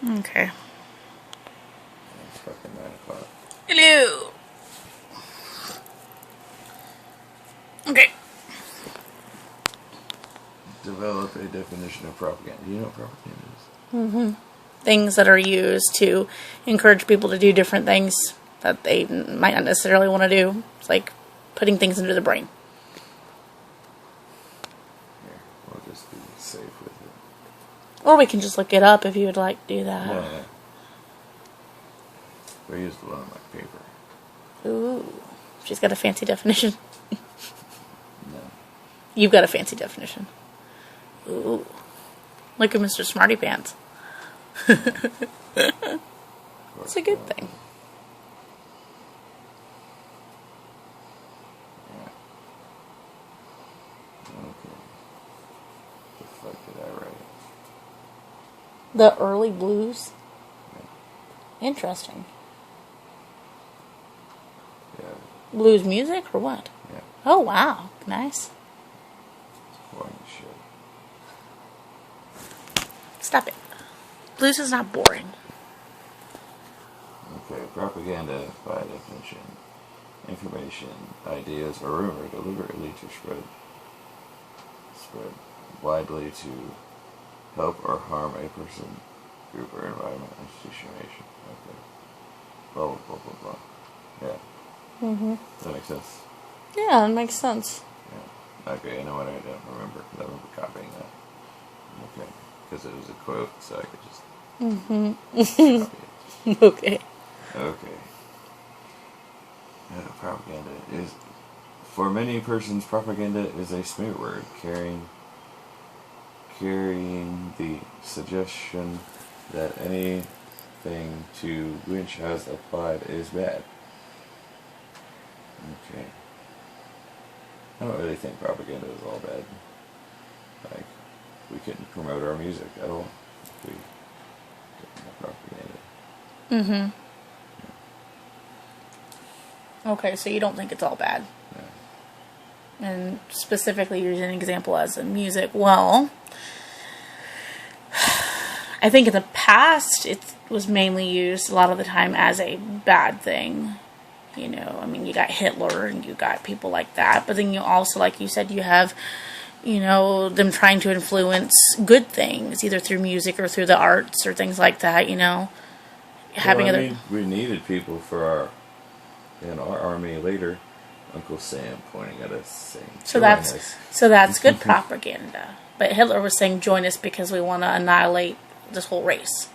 Okay. It's fucking 9 o'clock. Hello. Okay. Develop a definition of propaganda. Do you know what propaganda is? Things that are used to encourage people to do different things that they might not necessarily want to do. It's like putting things into the brain. Here, we'll just be safe with it. Or we can just look it up if you would like to do that. No. I used a lot of my paper. Ooh. She's got a fancy definition. No. You've got a fancy definition. Ooh. Look at Mr. Smarty Pants. It's a good thing. Yeah. Okay. The fuck did I write? The early blues? Yeah. Interesting. Yeah. Blues music or what? Yeah. Oh, wow. Nice. Boring shit. Stop it. Blues is not boring. Okay, propaganda, by definition, information, ideas, or rumor deliberately to spread widely to help or harm a person, group, or environment, institution, nation. Okay. Blah, blah, blah, blah, blah. Yeah. Mm-hmm. Does that make sense? Yeah, that makes sense. Yeah. Okay, you know what? I don't remember. I remember copying that. Okay. Because it was a quote, so I could just Mm-hmm. copy it. Okay. Okay. Propaganda is, for many persons, propaganda is a smear word carrying the suggestion that anything to which has applied is bad. Okay. I don't really think propaganda is all bad. Like, we couldn't promote our music at all if we didn't have propaganda. Mm-hmm. Okay, so you don't think it's all bad. Yeah. And specifically using an example as in music. Well, I think in the past it was mainly used a lot of the time as a bad thing. You know, I mean, you got Hitler and you got people like that. But then you also, like you said, you have, you know, them trying to influence good things, either through music or through the arts or things like that, you know. Having Well, I other... mean, we needed people for in our army later. Uncle Sam pointing at us saying, So "Join that's us." so that's good propaganda. But Hitler was saying, "Join us because we want to annihilate this whole race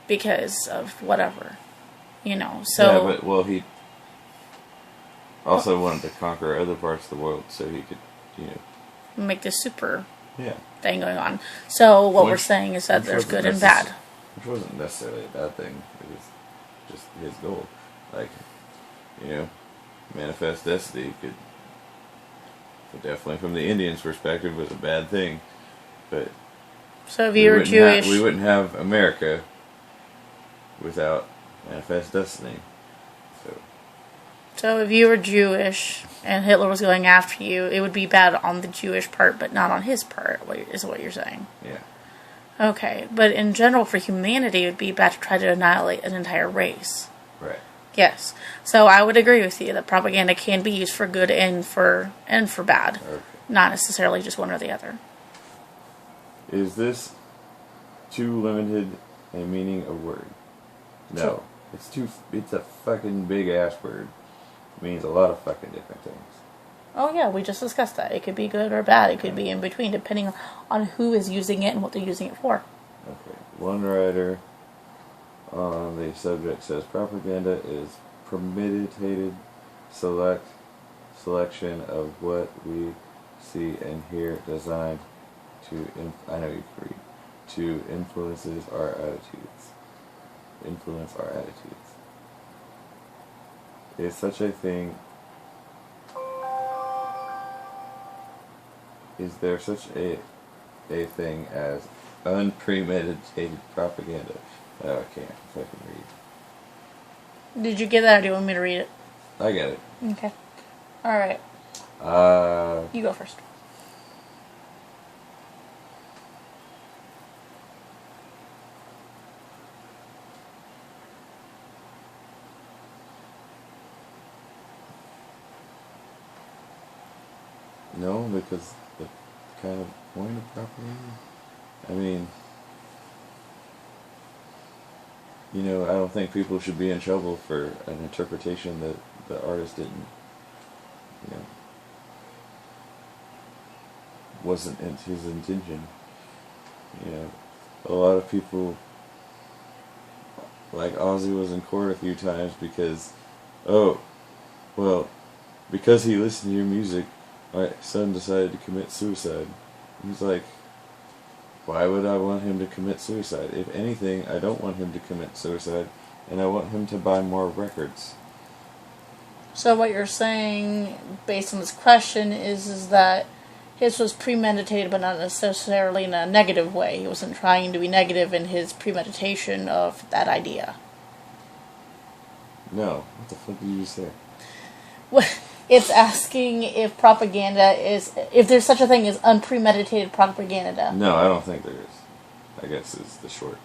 because of whatever, you know." So Yeah, but well, he also wanted to conquer other parts of the world so he could, you know. make this super Yeah. thing going on. So what we're Which- saying is that which there's wasn't good and bad. Which wasn't necessarily a bad thing. It was just his goal. Like, you know, manifest destiny could definitely, from the Indians' perspective, was a bad thing. But So if you were Jewish, we wouldn't have America without manifest destiny. so if you were Jewish and Hitler was going after you, it would be bad on the Jewish part, but not on his part. Is what you're saying? Yeah. Okay, but in general, for humanity, it would be bad to try to annihilate an entire race. Right. Yes. So I would agree with you that propaganda can be used for good and for bad. Okay. Not necessarily just one or the other. Is this too limited a meaning of word? No. It's a fucking big ass word. It means a lot of fucking different things. Oh yeah, we just discussed that. It could be good or bad. It could be in between, depending on who is using it and what they're using it for. Okay. One writer on the subject says propaganda is premeditated selection of what we see and hear designed to influence our attitudes. Is such a thing? Is there such a thing as unpremeditated propaganda? Oh, I can't fucking read. Did you get that, or do you want me to read it? I get it. Okay. All right. You go first. No, because the kind of point of propaganda. I mean, I don't think people should be in trouble for an interpretation that the artist didn't, you know, wasn't his intention. A lot of people, like Ozzy was in court a few times because, because he listened to your music, my son decided to commit suicide. He's like, why would I want him to commit suicide? If anything, I don't want him to commit suicide, and I want him to buy more records. So what you're saying, based on this question, is that his was premeditated, but not necessarily in a negative way. He wasn't trying to be negative in his premeditation of that idea. No. What the fuck did you say? Well, it's asking if if there's such a thing as unpremeditated propaganda. No, I don't think there is. I guess is the short.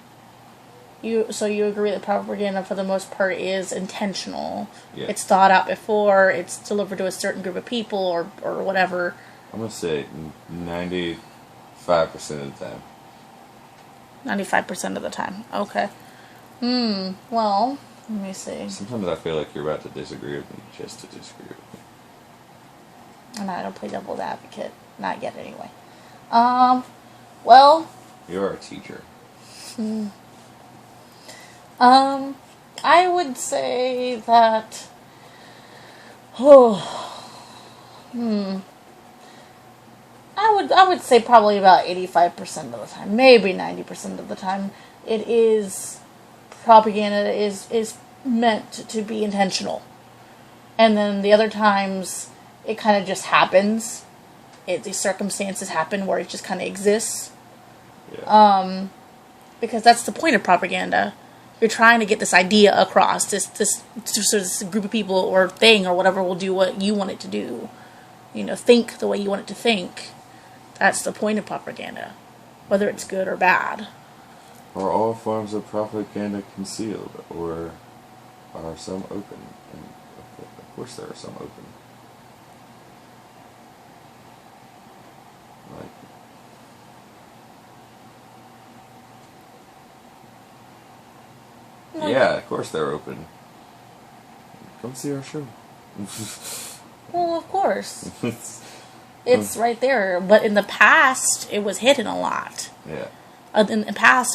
So you agree that propaganda, for the most part, is intentional. Yeah. It's thought out before, it's delivered to a certain group of people, or whatever. I'm going to say 95% of the time. 95% of the time. Okay. Well, let me see. Sometimes I feel like you're about to disagree with me just to disagree with me. And I don't play devil's advocate. Not yet, anyway. Well... You're our teacher. I would say that... I would say probably about 85% of the time, maybe 90% of the time, propaganda is meant to be intentional. And then the other times, it kind of just happens. These circumstances happen where it just kind of exists. Yeah. Because that's the point of propaganda. You're trying to get this idea across. This group of people or thing or whatever will do what you want it to do. Think the way you want it to think. That's the point of propaganda, whether it's good or bad. Are all forms of propaganda concealed, or are some open? And of course there are some open. Yeah, of course they're open. Come see our show. Well, of course. It's right there. But in the past, it was hidden a lot. Yeah. In the past,